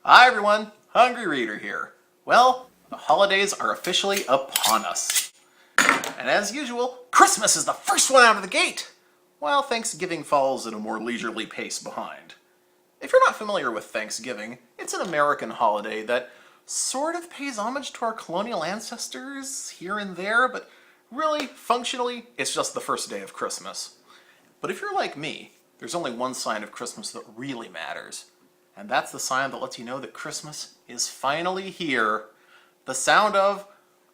Hi everyone, Hungry Reader here. Well, the holidays are officially upon us. And as usual, Christmas is the first one out of the gate, while Thanksgiving falls at a more leisurely pace behind. If you're not familiar with Thanksgiving, it's an American holiday that sort of pays homage to our colonial ancestors here and there, but really, functionally, it's just the first day of Christmas. But if you're like me, there's only one sign of Christmas that really matters. And that's the sign that lets you know that Christmas is finally here. The sound of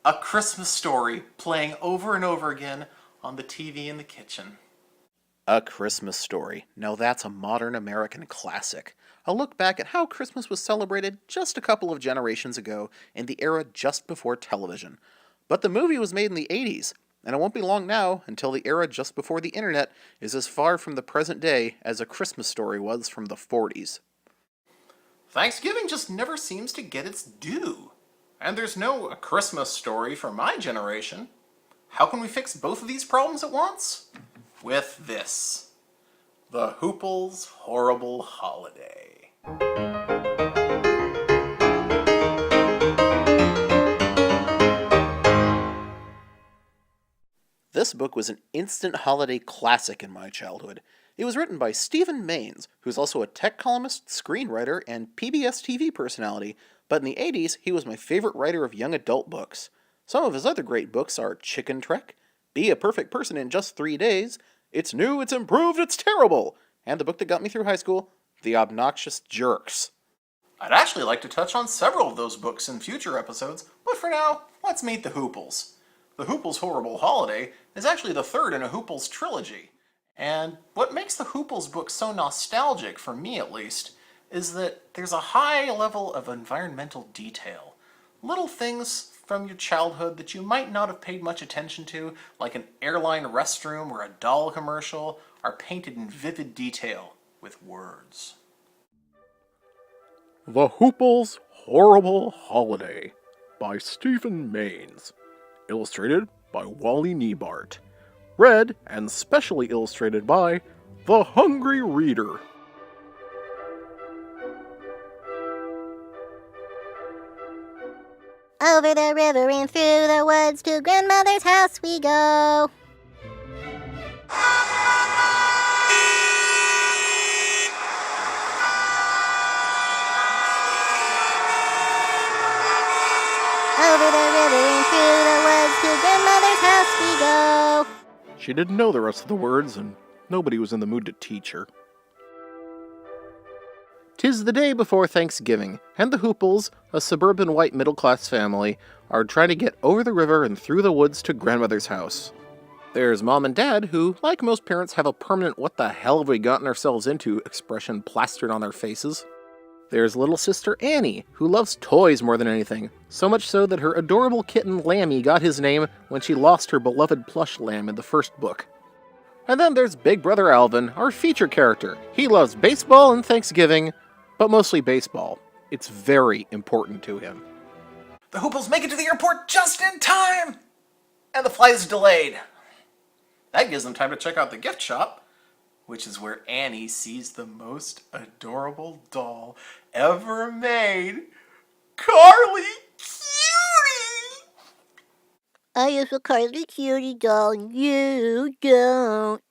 A Christmas Story playing over and over again on the TV in the kitchen. A Christmas Story. Now that's a modern American classic. A look back at how Christmas was celebrated just a couple of generations ago in the era just before television. But the movie was made in the 80s, and it won't be long now until the era just before the internet is as far from the present day as A Christmas Story was from the 40s. Thanksgiving just never seems to get its due. And there's no A Christmas Story for my generation. How can we fix both of these problems at once? With this. The Hooples Horrible Holiday. This book was an instant holiday classic in my childhood. It was written by Stephen Maines, who's also a tech columnist, screenwriter, and PBS TV personality, but in the 80s, he was my favorite writer of young adult books. Some of his other great books are Chicken Trek, Be a Perfect Person in Just 3 Days, It's New, It's Improved, It's Terrible, and the book that got me through high school, The Obnoxious Jerks. I'd actually like to touch on several of those books in future episodes, but for now, let's meet the Hooples. The Hooples Horrible Holiday is actually the third in a Hooples trilogy. And what makes the Hooples book so nostalgic, for me at least, is that there's a high level of environmental detail. Little things from your childhood that you might not have paid much attention to, like an airline restroom or a doll commercial, are painted in vivid detail with words. The Hooples Horrible Holiday by Stephen Maines. Illustrated by Wally Niebart. Read and specially illustrated by The Hungry Reader. Over the river and through the woods to grandmother's house we go. Over the river and through the woods to grandmother's house we go. She didn't know the rest of the words, and nobody was in the mood to teach her. 'Tis the day before Thanksgiving, and the Hooples, a suburban white middle-class family, are trying to get over the river and through the woods to grandmother's house. There's Mom and Dad, who, like most parents, have a permanent "what the hell have we gotten ourselves into" expression plastered on their faces. There's little sister Annie, who loves toys more than anything, so much so that her adorable kitten Lammy got his name when she lost her beloved plush lamb in the first book. And then there's Big Brother Alvin, our feature character. He loves baseball and Thanksgiving, but mostly baseball. It's very important to him. The Hooples make it to the airport just in time! And the flight is delayed. That gives them time to check out the gift shop, which is where Annie sees the most adorable doll ever made. Carly Cutie! I have a Carly Cutie doll and you don't.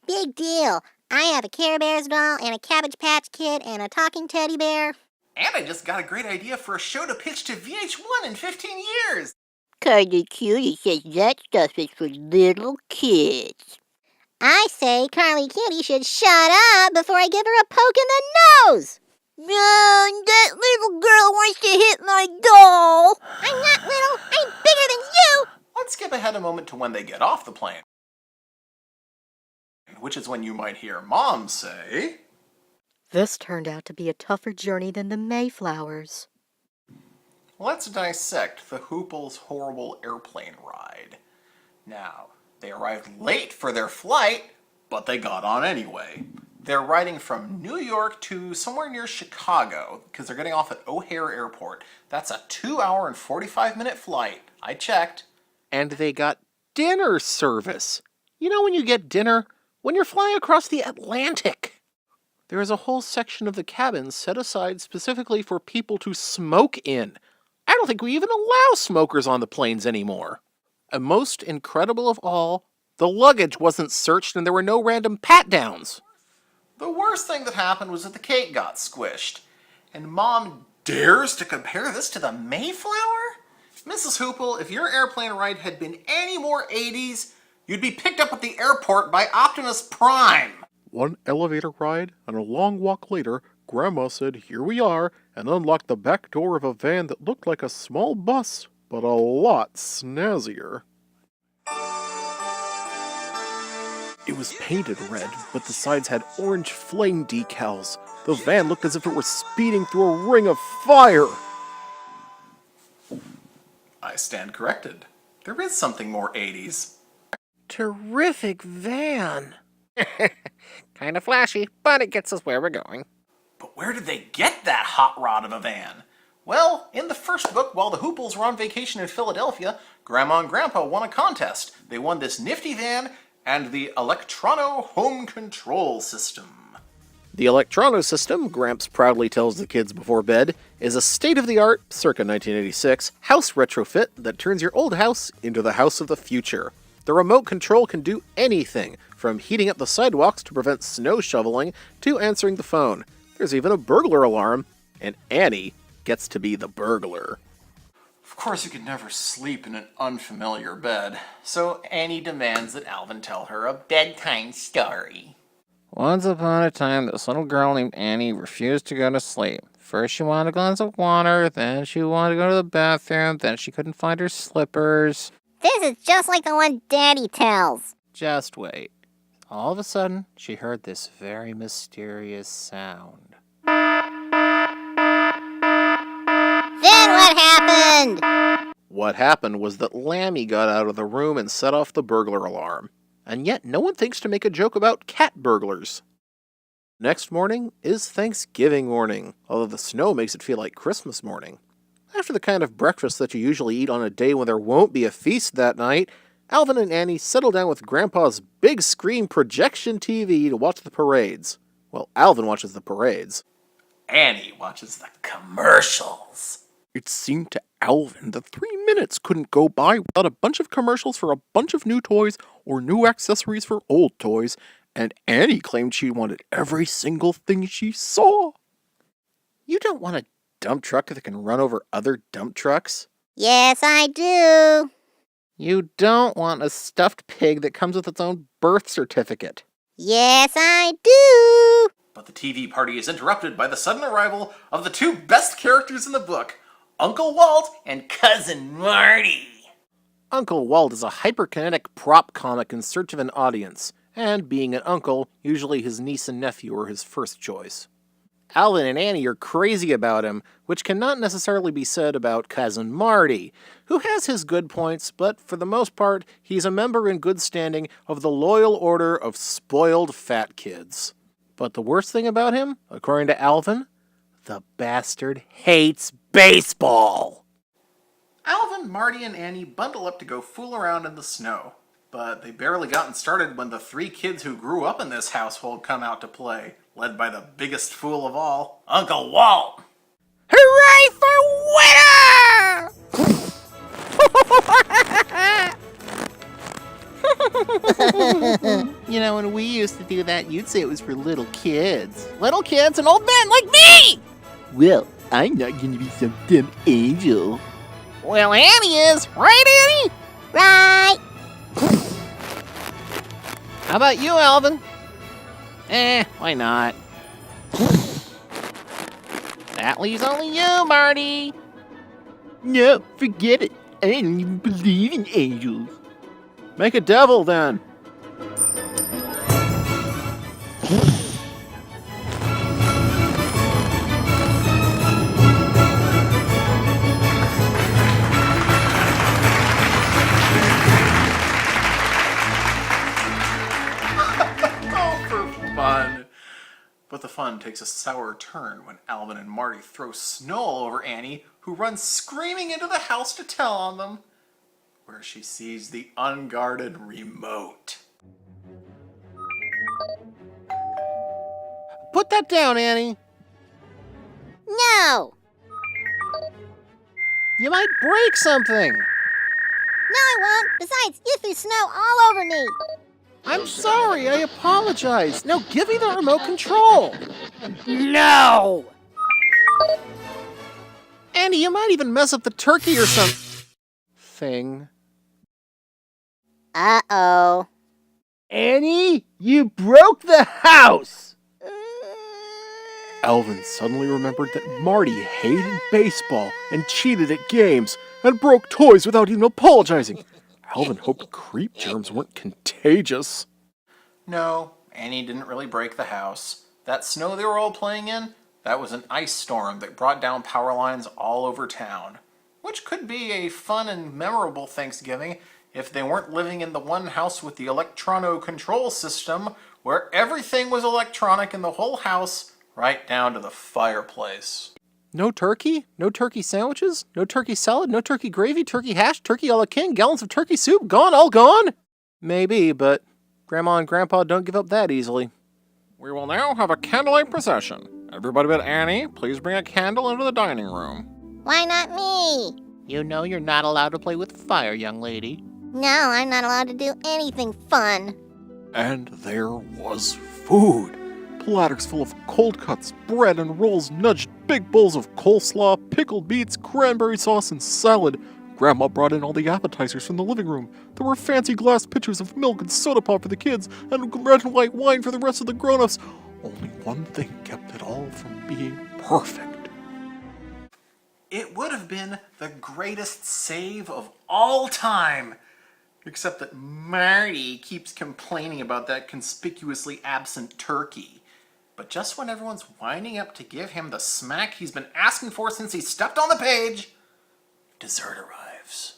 Big deal. I have a Care Bears doll and a Cabbage Patch Kid and a talking teddy bear. And I just got a great idea for a show to pitch to VH1 in 15 years. Carly Cutie says that stuff is for little kids. I say Carly Cutie should shut up before I give her a poke in the nose. That little girl wants to hit my doll. I'm not little. I'm bigger than you. Let's skip ahead a moment to when they get off the plane, which is when you might hear Mom say, "This turned out to be a tougher journey than the Mayflowers." Let's dissect the Hooples' horrible airplane ride. Now, they arrived late for their flight, but they got on anyway. They're riding from New York to somewhere near Chicago, because they're getting off at O'Hare Airport. That's a 2-hour and 45-minute flight. I checked. And they got dinner service. You know when you get dinner? When you're flying across the Atlantic. There is a whole section of the cabin set aside specifically for people to smoke in. I don't think we even allow smokers on the planes anymore. And most incredible of all, the luggage wasn't searched and there were no random pat-downs. The worst thing that happened was that the cake got squished. And Mom dares to compare this to the Mayflower? Mrs. Hoople, if your airplane ride had been any more 80s, you'd be picked up at the airport by Optimus Prime. One elevator ride and a long walk later, Grandma said, "Here we are," and unlocked the back door of a van that looked like a small bus, but a lot snazzier. It was painted red, but the sides had orange flame decals. The van looked as if it were speeding through a ring of fire. I stand corrected. There is something more 80s. Terrific van. Kinda flashy, but it gets us where we're going. But where did they get that hot rod of a van? Well, in the first book, while the Hooples were on vacation in Philadelphia, Grandma and Grandpa won a contest. They won this nifty van and the Electrono home control system. The Electrono system, Gramps proudly tells the kids before bed, is a state-of-the-art, circa 1986, house retrofit that turns your old house into the house of the future. The remote control can do anything, from heating up the sidewalks to prevent snow shoveling to answering the phone. There's even a burglar alarm, and Annie gets to be the burglar. Of course, you could never sleep in an unfamiliar bed, so Annie demands that Alvin tell her a bedtime story. Once upon a time, this little girl named Annie refused to go to sleep. First she wanted a glass of water, then she wanted to go to the bathroom, then she couldn't find her slippers. This is just like the one Daddy tells. Just wait. All of a sudden, she heard this very mysterious sound. Then what happened? What happened was that Lammy got out of the room and set off the burglar alarm. And yet no one thinks to make a joke about cat burglars. Next morning is Thanksgiving morning, although the snow makes it feel like Christmas morning. After the kind of breakfast that you usually eat on a day when there won't be a feast that night, Alvin and Annie settle down with Grandpa's big screen projection TV to watch the parades. Well, Alvin watches the parades. Annie watches the commercials. It seemed to Alvin that 3 minutes couldn't go by without a bunch of commercials for a bunch of new toys or new accessories for old toys, and Annie claimed she wanted every single thing she saw. You don't want a dump truck that can run over other dump trucks? Yes, I do. You don't want a stuffed pig that comes with its own birth certificate. Yes, I do. But the TV party is interrupted by the sudden arrival of the two best characters in the book, Uncle Walt and Cousin Marty. Uncle Walt is a hyperkinetic prop comic in search of an audience, and being an uncle, usually his niece and nephew are his first choice. Alvin and Annie are crazy about him, which cannot necessarily be said about Cousin Marty, who has his good points, but for the most part, he's a member in good standing of the Loyal Order of Spoiled Fat Kids. But the worst thing about him, according to Alvin, the bastard hates baseball. Alvin, Marty, and Annie bundle up to go fool around in the snow. But they barely gotten started when the three kids who grew up in this household come out to play, led by the biggest fool of all, Uncle Walt. Hooray for winner! You know, when we used to do that, you'd say it was for little kids. Little kids and old men like me! Well, I'm not going to be some dumb angel. Well, Annie is. Right, Annie? Right. How about you, Alvin? Why not? That leaves only you, Marty. No, forget it. I don't even believe in angels. Make a devil, then. Oh, for fun. But the fun takes a sour turn when Alvin and Marty throw snow all over Annie, who runs screaming into the house to tell on them, where she sees the unguarded remote. put that down, Annie. No! You might break something. No, I won't. Besides, you threw snow all over me. I'm sorry, I apologize. Now give me the remote control. No! Andy, you might even mess up the turkey or something. Uh-oh. Annie, you broke the house! Alvin suddenly remembered that Marty hated baseball and cheated at games and broke toys without even apologizing. Alvin hoped creep germs weren't contagious. No, Annie didn't really break the house. That snow they were all playing in, that was an ice storm that brought down power lines all over town. Which could be a fun and memorable Thanksgiving if they weren't living in the one house with the electrono control system where everything was electronic in the whole house, right down to the fireplace. No turkey? No turkey sandwiches? No turkey salad? No turkey gravy? Turkey hash? Turkey a la king? Gallons of turkey soup? Gone? All gone? Maybe, but Grandma and Grandpa don't give up that easily. We will now have a candlelight procession. Everybody but Annie, please bring a candle into the dining room. Why not me? You know you're not allowed to play with fire, young lady. No, I'm not allowed to do anything fun. And there was food. Platters full of cold cuts, bread, and rolls nudged big bowls of coleslaw, pickled beets, cranberry sauce, and salad. Grandma brought in all the appetizers from the living room. There were fancy glass pitchers of milk and soda pop for the kids, and red and white wine for the rest of the grown-ups. Only one thing kept it all from being perfect. It would have been the greatest save of all time. Except that Marty keeps complaining about that conspicuously absent turkey. But just when everyone's winding up to give him the smack he's been asking for since he stepped on the page, dessert arrives.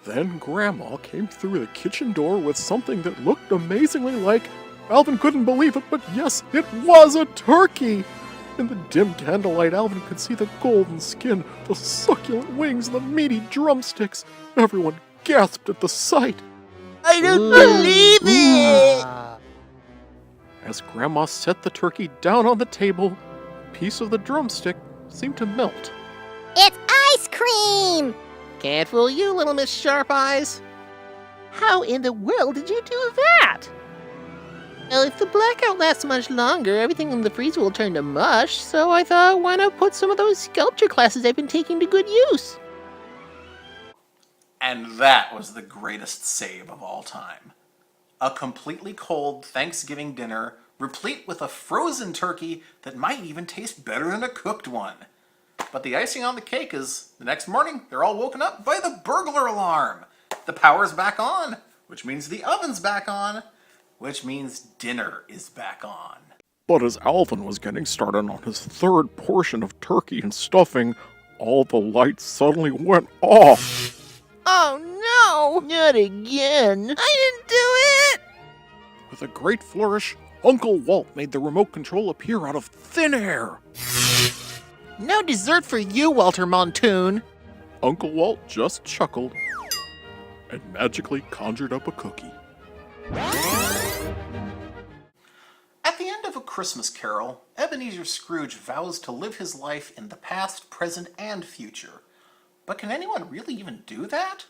Then Grandma came through the kitchen door with something that looked amazingly like... Alvin couldn't believe it, but yes, it was a turkey! In the dim candlelight, Alvin could see the golden skin, the succulent wings, and the meaty drumsticks. Everyone gasped at the sight. I don't believe it! As Grandma set the turkey down on the table, a piece of the drumstick seemed to melt. It's ice cream! Can't fool you, little Miss Sharp Eyes. How in the world did you do that? Well, if the blackout lasts much longer, everything in the freezer will turn to mush, so I thought, why not put some of those sculpture classes I've been taking to good use? And that was the greatest save of all time. A completely cold Thanksgiving dinner, replete with a frozen turkey that might even taste better than a cooked one. But the icing on the cake is, the next morning, they're all woken up by the burglar alarm. The power's back on, which means the oven's back on, which means dinner is back on. But as Alvin was getting started on his third portion of turkey and stuffing, all the lights suddenly went off. Oh no! Not again. I didn't do it! With a great flourish, Uncle Walt made the remote control appear out of thin air. No dessert for you, Walter Montoon. Uncle Walt just chuckled and magically conjured up a cookie. At the end of A Christmas Carol, Ebenezer Scrooge vows to live his life in the past, present, and future. But can anyone really even do that?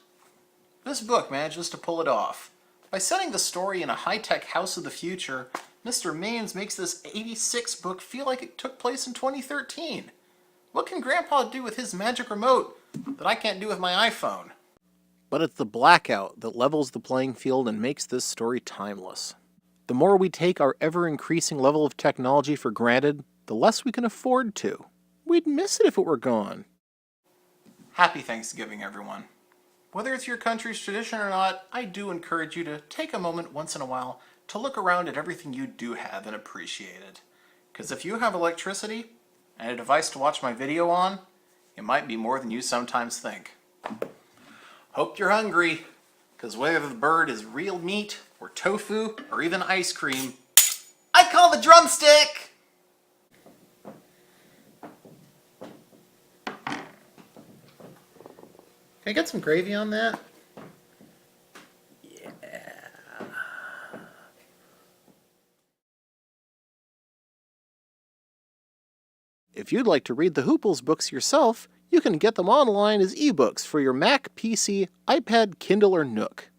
This book manages to pull it off. By setting the story in a high-tech house of the future, Mr. Maines makes this 86 book feel like it took place in 2013. What can Grandpa do with his magic remote that I can't do with my iPhone? But it's the blackout that levels the playing field and makes this story timeless. The more we take our ever-increasing level of technology for granted, the less we can afford to. We'd miss it if it were gone. Happy Thanksgiving, everyone. Whether it's your country's tradition or not, I do encourage you to take a moment once in a while to look around at everything you do have and appreciate it. Because if you have electricity and a device to watch my video on, it might be more than you sometimes think. Hope you're hungry, because whether the bird is real meat or tofu or even ice cream, I call the drumstick! Can I get some gravy on that? If you'd like to read the Hooples books yourself, you can get them online as ebooks for your Mac, PC, iPad, Kindle, or Nook.